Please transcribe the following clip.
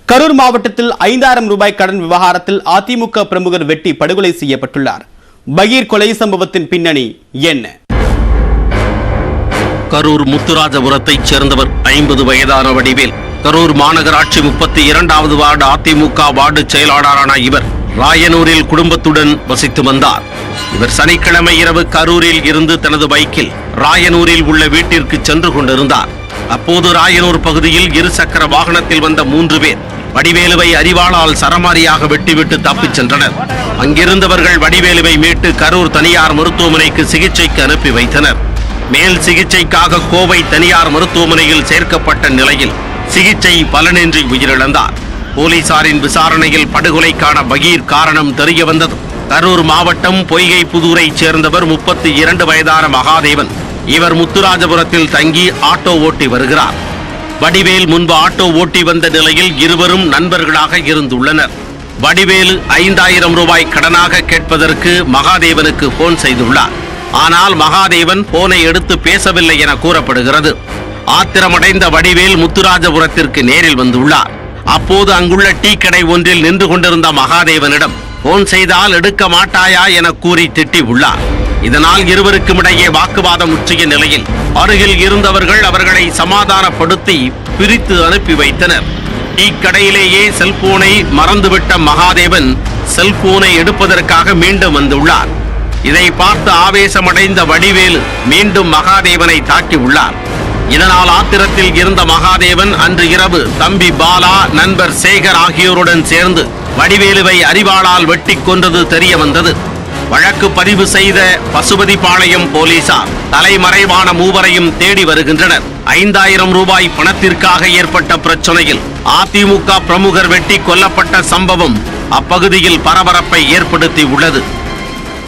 கரூர் மாவட்டத்தில் 5000 ரூபாய் கடன் விவகாரத்தில் அதிமுக பிரமுகர் வெட்டி படுகொலை செய்யப்பட்டுள்ளார். பகீர் கொலை சம்பவத்தின் பின்னணி என்ன? கரூர் முத்துராஜபுரத்தைச் சேர்ந்தவர் 50 வயதான வடிவேல். கரூர் மாநகராட்சி 32வது வார்டு அதிமுக வார்டு செயலாளரான இவர் ராயனூரில் குடும்பத்துடன் வசித்து வந்தார். இவர் சனிக்கிழமை இரவு கரூரில் இருந்து தனது பைக்கில் ராயனூரில் உள்ள வீட்டிற்கு சென்று கொண்டிருந்தார். அப்போது ராயனூர் பகுதியில் இருசக்கர வாகனத்தில் வந்த 3 பேர் வடிவேலுவை அரிவாளால் சரமாரியாக வெட்டிவிட்டு தப்பிச் சென்றனர். அங்கிருந்தவர்கள் வடிவேலுவை மீட்டு கரூர் தனியார் மருத்துவமனைக்கு சிகிச்சைக்கு அனுப்பி வைத்தனர். மேல் சிகிச்சைக்காக கோவை தனியார் மருத்துவமனையில் சேர்க்கப்பட்ட நிலையில் சிகிச்சை பலனின்றி உயிரிழந்தார். போலீசாரின் விசாரணையில் படுகொலைக்கான பகீர் காரணம் தெரிய வந்தது. கரூர் மாவட்டம் பொய்கை புதூரைச் சேர்ந்தவர் 32 வயதான மகாதேவன். இவர் முத்துராஜபுரத்தில் தங்கி ஆட்டோ ஓட்டி வருகிறார். வடிவேல் முன்பு ஆட்டோ ஓட்டி வந்த நிலையில் இருவரும் நண்பர்களாக இருந்துள்ளனர். வடிவேலு 5000 ரூபாய் கடனாக கேட்பதற்கு மகாதேவனுக்கு போன் செய்துள்ளார். ஆனால் மகாதேவன் போனை எடுத்து பேசவில்லை என கூறப்படுகிறது. ஆத்திரமடைந்த வடிவேல் முத்துராஜபுரத்திற்கு நேரில் வந்துள்ளார். அப்போது அங்குள்ள டீ கடை ஒன்றில் நின்று கொண்டிருந்த மகாதேவனிடம் போன் செய்தால் எடுக்க மாட்டாயா என கூறி திட்டி உள்ளார். இதனால் இருவருக்கும் இடையே வாக்குவாதம் முற்றிய நிலையில் அருகில் இருந்தவர்கள் அவர்களை சமாதானப்படுத்தி பிரித்து அனுப்பி வைத்தனர். டீ கடையிலேயே செல்போனை மறந்துவிட்ட மகாதேவன் செல்போனை எடுப்பதற்காக மீண்டும் வந்துள்ளார். இதை பார்த்து ஆவேசமடைந்த வடிவேலு மீண்டும் மகாதேவனை தாக்கி உள்ளார். இதனால் ஆத்திரத்தில் இருந்த மகாதேவன் அன்று இரவு தம்பி பாலா, நண்பர் சேகர் ஆகியோருடன் சேர்ந்து வடிவேலுவை அரிவாளால் வெட்டி கொன்றது தெரிய வந்தது. வழக்கு பதிவு செய்த பசுபதிபாளையம் போலீசார் தலைமறைவான மூவரையும் தேடி வருகின்றனர். 5000 ரூபாய் பணத்திற்காக ஏற்பட்ட பிரச்சனையில் அதிமுக பிரமுகர் வெட்டி கொல்லப்பட்ட சம்பவம் அப்பகுதியில் பரபரப்பை ஏற்படுத்தி உள்ளது.